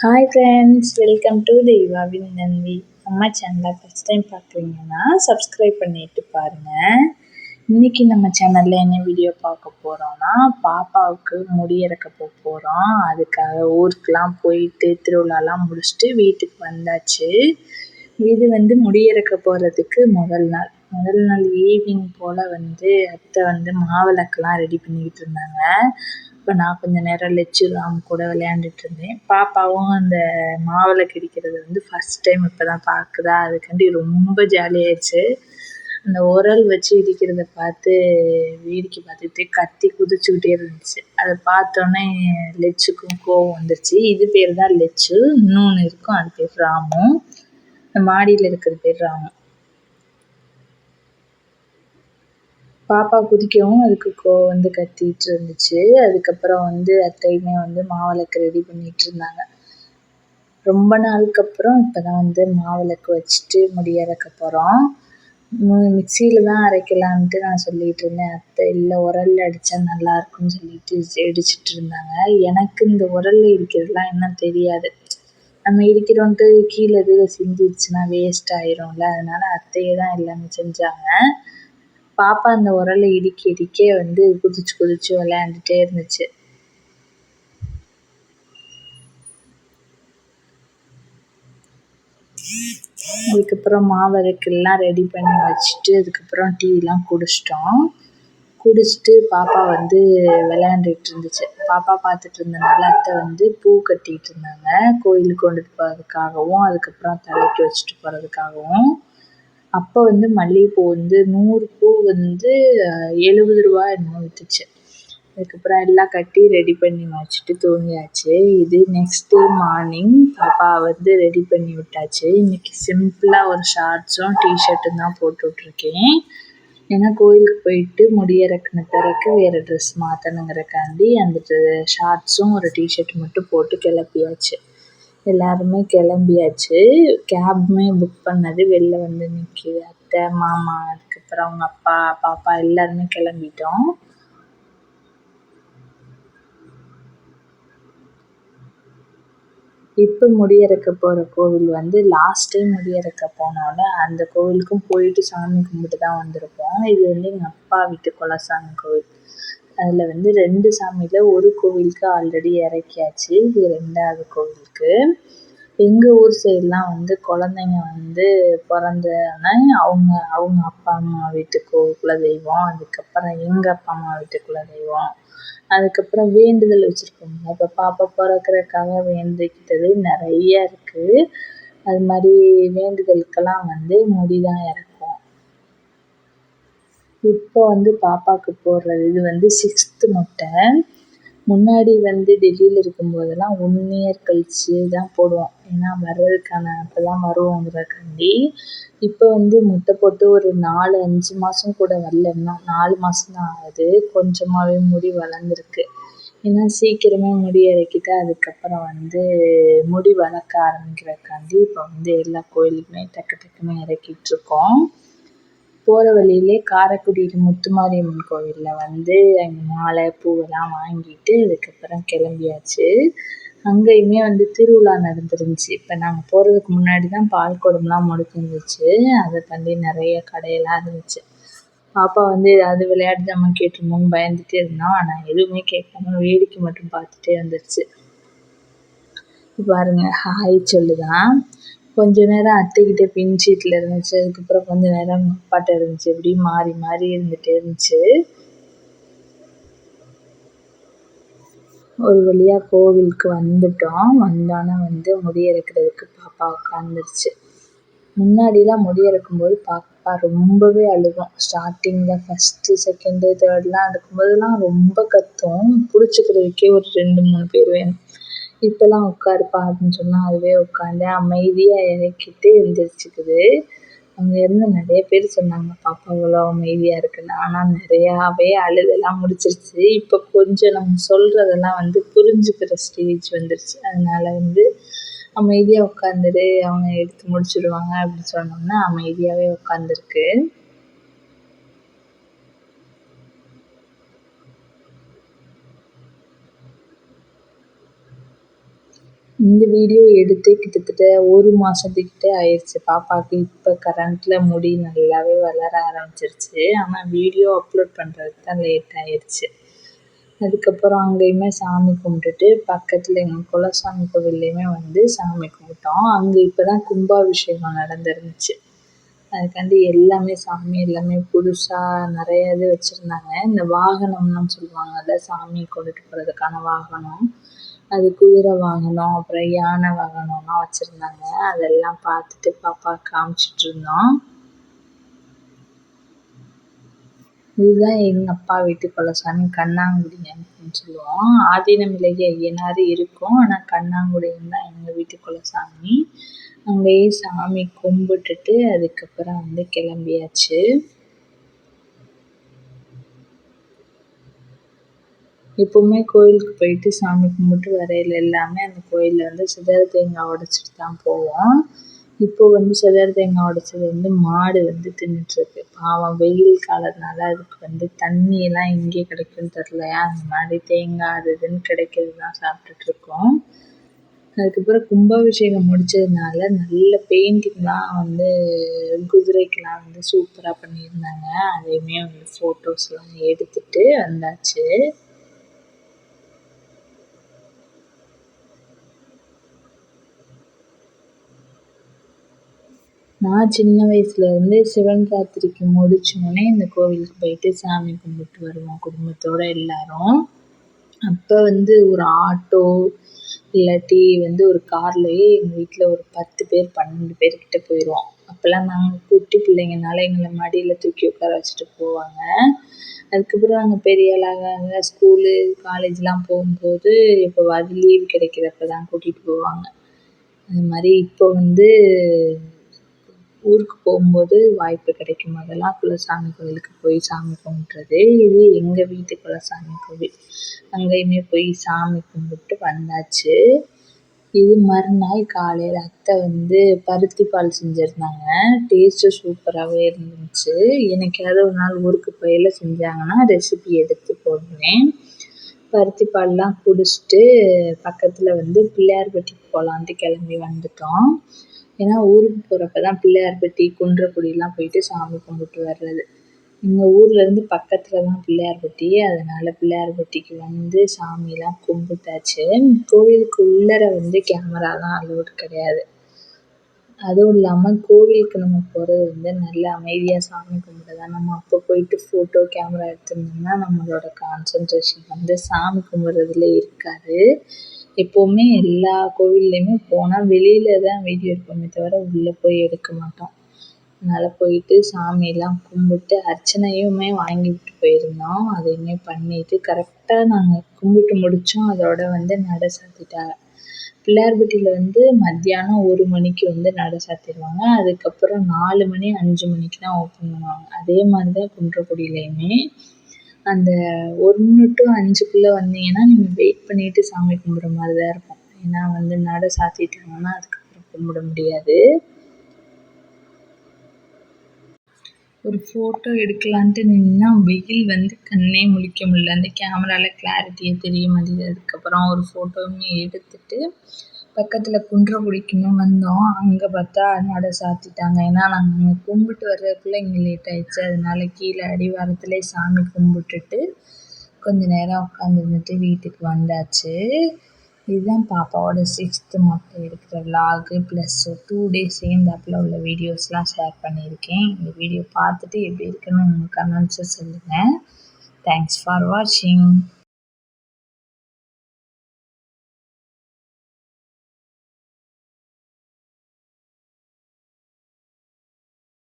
Hi friends, welcome to தெய்வாவின் நந்தி. அம்மா சேனலை ஃபஸ்ட் டைம் பார்க்குறீங்கன்னா சப்ஸ்கிரைப் பண்ணிட்டு பாருங்கள். இன்றைக்கி நம்ம சேனலில் என்ன வீடியோ பார்க்க போகிறோன்னா, பாப்பாவுக்கு முடி இறக்க போகிறோம். அதுக்காக ஊருக்கெலாம் போயிட்டு திருவிழாலாம் முடிச்சுட்டு வீட்டுக்கு வந்தாச்சு. இது முடி இறக்க போகிறதுக்கு முதல் நாள் ஈவினிங் போல் அத்தை மாவிளக்கெலாம் ரெடி பண்ணிக்கிட்டு இருந்தாங்க. இப்போ நான் கொஞ்சம் நேரம் லெச்சுலாம் கூட விளையாண்டுட்டு இருந்தேன். பாப்பாவும் அந்த மாவிளக்கு இடிக்கிறது ஃபஸ்ட் டைம் இப்போ தான் பார்க்குதா, அதுக்காண்டி ரொம்ப ஜாலியாகிடுச்சு. அந்த உரல் வச்சு இடிக்கிறத பார்த்து வேடிக்கை பார்த்துக்கிட்டே கத்தி குதிச்சுக்கிட்டே இருந்துச்சு. அதை பார்த்தோன்னே லெச்சுக்கும் கோவம் வந்துருச்சு. இது பேர் தான் லெச்சு, இன்னொன்று இருக்கும் அது பேர் ராமு. மாடியில் இருக்கிறது பேர் ராமு. பாப்பா குதிக்கவும் அதுக்கு கோவம் கத்திட்டு இருந்துச்சு. அதுக்கப்புறம் அத்தையுமே மாவிளக்கு ரெடி பண்ணிகிட்டு இருந்தாங்க. ரொம்ப நாளுக்கு அப்புறம் இப்போ தான் மாவிளக்கு வச்சுட்டு முடி இறக்க போகிறோம். மிக்சியில் தான் அரைக்கலான்ட்டு நான் சொல்லிகிட்டு இருந்தேன். அத்தை இல்லை உரலில் அடித்தா நல்லாயிருக்கும்னு சொல்லிட்டு இடிச்சிட்டு இருந்தாங்க. எனக்கு இந்த உரலில் இடிக்கிறதுலாம் இன்னும் தெரியாது. நம்ம இடிக்கிறோன்ட்டு கீழே எதுவும் சிந்திடுச்சுன்னா வேஸ்ட் ஆயிரும்ல, அதனால் அத்தையே தான் எல்லாமே செஞ்சாங்க. பாப்பா அந்த உரலை இடிக்க குதிச்சு விளையாண்டுட்டே இருந்துச்சு. அதுக்கப்புறம் மாவிளக்கெல்லாம் ரெடி பண்ணி வச்சுட்டு அதுக்கப்புறம் டீலாம் குடிச்சிட்டு பாப்பா விளையாண்டுட்டு இருந்துச்சு. பாப்பா பார்த்துட்டு இருந்தனால அத்தை பூ கட்டிகிட்டு இருந்தாங்க. கோயிலுக்கு கொண்டுட்டு போகிறதுக்காகவும் அதுக்கப்புறம் தலைக்கு வச்சுட்டு போகிறதுக்காகவும். அப்போ மல்லிகைப்பூ 100 பூ 70 ரூபா என்னமோ விற்றுச்சு. அதுக்கப்புறம் எல்லாம் கட்டி ரெடி பண்ணி வச்சுட்டு தூங்கியாச்சு. இது நெக்ஸ்ட் டே மார்னிங் பாப்பா ரெடி பண்ணி விட்டாச்சு. இன்றைக்கி சிம்பிளாக ஒரு ஷார்ட்ஸும் டிஷர்ட்டும் தான் போட்டு விட்ருக்கேன். ஏன்னா கோயிலுக்கு போயிட்டு முடி இறக்குன பிறகு வேறு ட்ரெஸ் மாற்றணுங்கிறக்காண்டி அந்த ஷார்ட்ஸும் ஒரு டிஷர்ட் மட்டும் போட்டு கிளப்பியாச்சு. எல்லாருமே கிளம்பியாச்சு. கேப்புமே புக் பண்ணது வெளில நிற்கிது. அத்தை, மாமா, அதுக்கப்புறம் அவங்க அப்பா, பாப்பா எல்லாருமே கிளம்பிட்டோம். இப்போ முடி இறக்க போகிற கோவில் லாஸ்ட் டைம் முடி இறக்க போனோட அந்த கோவிலுக்கும் போயிட்டு சாமி கும்பிட்டு தான் வந்திருப்போம். இது எங்கள் அப்பா வீட்டு குலசாமி கோவில். அதில் 2 சாமியில் ஒரு கோவிலுக்கு ஆல்ரெடி இறக்கியாச்சு. இது 2வது கோவிலுக்கு. எங்கள் ஊர் சைட்லாம் குழந்தைங்க பிறந்தோடனே அவங்க அப்பா அம்மா வீட்டு குலதெய்வம், அதுக்கப்புறம் எங்கள் அப்பா அம்மா வீட்டு குலதெய்வம், அதுக்கப்புறம் வேண்டுதல் வச்சுருக்கோம்ல. இப்போ பாப்பா பிறக்கறதுக்காக வேண்டிக்கிட்டது நிறைய இருக்குது. அது மாதிரி வேண்டுதலுக்கெல்லாம் முடி தான் இறக்குவோம். இப்போ பாப்பாவுக்கு போடுறது இது 6th மொட்டை. முன்னாடி டெல்லியில் இருக்கும்போதெல்லாம் 1 இயர் கழிச்சு தான் போடுவோம். ஏன்னா வர்றதுக்கான அப்போ தான் வருவோங்கிறக்காண்டி. இப்போ மொட்டை போட்டு ஒரு 4-5 மாதம் கூட வரல, இன்னும் 4 மாதம் தான் ஆகுது. கொஞ்சமாகவே முடி வளர்ந்துருக்கு. ஏன்னா சீக்கிரமே முடி இறக்கிட்டு அதுக்கப்புறம் முடி வளர்க்க ஆரம்பிக்கிறதுக்காண்டி இப்போ எல்லா கோயிலுக்குமே டக்கு டக்குன்னு இறக்கிட்டுருக்கோம். போகிற வழியிலே காரைக்குடியில் முத்துமாரியம்மன் கோவிலில் அங்கே மாலை பூவெல்லாம் வாங்கிட்டு அதுக்கப்புறம் கிளம்பியாச்சு. அங்கேயுமே திருவிழா நடந்துருந்துச்சு. இப்போ நாங்கள் போகிறதுக்கு முன்னாடி தான் பால்குடம்லாம் முடிஞ்சிருந்துச்சு. அதை தாண்டி நிறைய கடையெல்லாம் இருந்துச்சு. பாப்பா ஏதாவது விளையாட்டு ஜாமான் கேட்டுருமோன்னு பயந்துகிட்டே இருந்தோம். ஆனால் எதுவுமே கேட்காம வேடிக்கை மட்டும் பார்த்துட்டே வந்துருச்சு. பாருங்க, ஹாய் சொல்லுதான். கொஞ்ச நேரம் அத்தைக்கிட்ட பின் சீட்டில் இருந்துச்சு. அதுக்கப்புறம் கொஞ்ச நேரம் அவங்க அப்பாட்ட இருந்துச்சு. இப்படி மாறி மாறி இருந்துகிட்டே இருந்துச்சு. ஒரு வழியாக கோவிலுக்கு வந்துட்டோம். வந்தோன்னே முடி இறக்கிறதுக்கு பாப்பா உட்காந்துருச்சு. முன்னாடிலாம் முடி இறக்கும்போது பாப்பா ரொம்பவே அழுகும். ஸ்டார்டிங்கில் 1st, 2nd, 3rdலாம் எடுக்கும்போதெல்லாம் ரொம்ப கத்தும். பிடிச்சிக்கிறதுக்கே ஒரு 2-3 பேர் வேணும். இப்போல்லாம் உட்காருப்பா அப்படின்னு சொன்னால் அதுவே உட்காந்து அமைதியாக இறக்கிட்டு எழுந்திரிச்சிக்குது. அங்கே இருந்து நிறைய பேர் சொன்னாங்க பாப்பா இவ்வளோ அமைதியாக இருக்குன்னு. ஆனால் நிறையாவே அழுதெல்லாம் முடிச்சிருச்சு. இப்போ கொஞ்சம் நம்ம சொல்கிறதெல்லாம் புரிஞ்சுக்கிற ஸ்டேஜ் வந்துருச்சு. அதனால் அமைதியாக உட்காந்துரு, அவங்க எடுத்து முடிச்சிடுவாங்க அப்படின்னு சொன்னோம்னா அமைதியாகவே உட்காந்துருக்கு. இந்த வீடியோ எடுத்து கிட்டத்தட்ட 1 மாதத்துக்கிட்ட ஆயிடுச்சு பாப்பாவுக்கு. இப்போ கரண்ட்டில் முடி நல்லாவே வளர ஆரம்பிச்சிருச்சு. ஆனால் வீடியோ அப்லோட் பண்ணுறதுக்கு தான் லேட் ஆயிடுச்சு. அதுக்கப்புறம் அங்கேயுமே சாமி கும்பிட்டுட்டு பக்கத்தில் எங்கள் குலசாமி கோவில்லையுமே வந்து சாமி கும்பிட்டோம். அங்கே இப்போ தான் கும்பாபிஷேகம் நடந்துருந்துச்சு. அதுக்காண்டி எல்லாமே சாமி எல்லாமே புதுசாக நிறைய இது வச்சுருந்தாங்க. இந்த வாகனம்லாம் சொல்லுவாங்கல்ல, சாமி கொண்டுட்டு போகிறதுக்கான வாகனம், அது குதிரை வாகனம், அப்புறம் யானை வாகனம்லாம் வச்சுருந்தாங்க. அதெல்லாம் பார்த்துட்டு பாப்பாவுக்கு காமிச்சிட்டு இருந்தோம். இதுதான் எங்கள் அப்பா வீட்டு குலசாமி, கண்ணாங்குடியன் அப்படின்னு சொல்லுவோம். ஆதினமிலகி ஐயனார் இருக்கும், ஆனால் கண்ணாங்குடியன் தான் எங்கள் வீட்டு குலசாமி. அங்கேயே சாமி கும்பிட்டுட்டு அதுக்கப்புறம் வந்து கிளம்பியாச்சு. எப்போவுமே கோயிலுக்கு போயிட்டு சாமி கும்பிட்டு வரையில எல்லாமே அந்த கோயிலில் வந்து சிதற தேங்காய் உடைச்சிட்டு தான் போவோம். இப்போ வந்து சிதற தேங்காய் உடைச்சது வந்து மாடு வந்து தின்னுட்டுருக்கு. பாவம், வெயில் காலத்தினால அதுக்கு வந்து தண்ணியெல்லாம் எங்கே கிடைக்குன்னு தெரிலையா, அந்த மாதிரி தேங்காய் அது இதுன்னு கிடைக்கிறது தான் சாப்பிட்டுட்ருக்கோம். அதுக்கப்புறம் கும்பாபிஷேகம் முடித்ததுனால நல்ல பெயிண்டிங்லாம் வந்து குதிரைக்கெலாம் வந்து சூப்பராக பண்ணியிருந்தாங்க. அதையுமே வந்து ஃபோட்டோஸ்லாம் எடுத்துகிட்டு வந்தாச்சு. நான் சின்ன வயசுலேருந்து சிவன் ராத்திரிக்கு முடித்தோடனே இந்த கோவிலுக்கு போயிட்டு சாமி கும்பிட்டு வருவோம் குடும்பத்தோடு எல்லோரும். அப்போ வந்து ஒரு ஆட்டோ இல்லாட்டி வந்து ஒரு கார்லேயே எங்கள் வீட்டில் ஒரு 10 பேர் 12 பேர்கிட்ட போயிடுவோம். அப்போல்லாம் நாங்கள் குட்டி பிள்ளைங்கனால எங்களை மடியில் தூக்கி உட்கார வச்சுட்டு போவாங்க. அதுக்கப்புறம் நாங்கள் பெரிய ஆளாக ஸ்கூலு காலேஜ்லாம் போகும்போது எப்போவாது லீவ் கிடைக்கிறப்ப தான் கூட்டிகிட்டு போவாங்க. அது மாதிரி இப்போ வந்து ஊருக்கு போகும்போது வாய்ப்பு கிடைக்கும் போதெல்லாம் குலசாமி கோவிலுக்கு போய் சாமி கும்பிட்றது. இது எங்கள் வீட்டு குலசாமி கோவில். அங்கேயுமே போய் சாமி கும்பிட்டு வந்தாச்சு. இது மறுநாள் காலையில் அத்தை வந்து பருத்தி பால் செஞ்சுருந்தாங்க. டேஸ்ட்டு சூப்பராகவே இருந்துச்சு. என்னைக்காவது ஒரு நாள் ஊருக்கு போகையில செஞ்சாங்கன்னா ரெசிபி எடுத்து போடுவேன். பருத்தி பால்லாம் குடிச்சிட்டு பக்கத்தில் வந்து பிள்ளையார்பட்டிக்கு போகலான்ட்டு கிளம்பி வந்துட்டோம். ஏன்னா ஊருக்கு போகிறப்ப தான் பிள்ளையார்பட்டி, குன்றக்குடிலாம் போயிட்டு சாமி கும்பிட்டு வர்றது. எங்கள் ஊர்லேருந்து பக்கத்தில் தான் பிள்ளையார்பட்டி. அதனால் பிள்ளையார்பட்டிக்கு வந்து சாமிலாம் கும்பிட்டாச்சு. கோவிலுக்கு உள்ளர வந்து கேமராலாம் அலோடு கிடையாது. அதுவும் இல்லாமல் கோவிலுக்கு நம்ம போகிறது வந்து நல்ல அமைதியாக சாமி கும்பிட தான். நம்ம அப்போ போயிட்டு ஃபோட்டோ கேமரா எடுத்துருந்தோம்னா நம்மளோட கான்சன்ட்ரேஷன் வந்து சாமி கும்பிட்றதுல இருக்காது. எப்போவுமே எல்லா கோவில்லையுமே போனால் வெளியில் தான் வீடியோ எடுப்போமே தவிர உள்ளே போய் எடுக்க மாட்டோம். அதனால் போயிட்டு சாமியெல்லாம் கும்பிட்டு அர்ச்சனையுமே வாங்கிட்டு போயிருந்தோம். அதையுமே பண்ணிவிட்டு கரெக்டாக நாங்கள் கும்பிட்டு முடித்தோம். அதோட வந்து நடை சாத்திட்டாங்க. பிள்ளையார்பட்டியில் வந்து மத்தியானம் 1 மணிக்கு வந்து நடை சாத்திடுவாங்க. அதுக்கப்புறம் 4 மணி 5 மணிக்கு தான் ஓப்பன் பண்ணுவாங்க. அதே மாதிரி தான் குன்றக்குடியிலையுமே. அந்த 1 to 5க்குள்ளே வந்தீங்கன்னா நீங்கள் வெயிட் பண்ணிவிட்டு சாமி கும்பிட்ற மாதிரி தான் இருக்கும். ஏன்னா வந்து நடை சாத்திட்டாங்கன்னா அதுக்கப்புறம் கும்பிட முடியாது. ஒரு ஃபோட்டோ எடுக்கலான்ட்டு நின்னா வெயில் வந்து கண்ணே முழிக்க முடியல. அந்த கேமராவில் கிளாரிட்டியே தெரிய மாட்டேங்குது. அதுக்கப்புறம் ஒரு ஃபோட்டோவுமே எடுத்துட்டு பக்கத்தில் குன்றக்குடிக்குமே வந்தோம். அங்கே பார்த்தா நடை சாத்திட்டாங்க. ஏன்னா நாங்கள் கும்பிட்டு வர்றதுக்குள்ளே இங்கே லேட் ஆயிடுச்சு. அதனால கீழே அடிவாரத்திலே சாமி கும்பிட்டுட்டு கொஞ்ச நேரம் உட்காந்துருந்துட்டு வீட்டுக்கு வந்தாச்சு. இதுதான் பாப்பாவோட 6th மொட்டை எடுக்கிற விலாகு ப்ளஸ் 2 days சேர்ந்தாப்புல உள்ள வீடியோஸ்லாம் ஷேர் பண்ணியிருக்கேன். இந்த வீடியோ பார்த்துட்டு எப்படி இருக்குன்னு உங்கள் கமெண்ட்ஸை சொல்லுங்கள். தேங்க்ஸ் ஃபார் வாட்சிங்.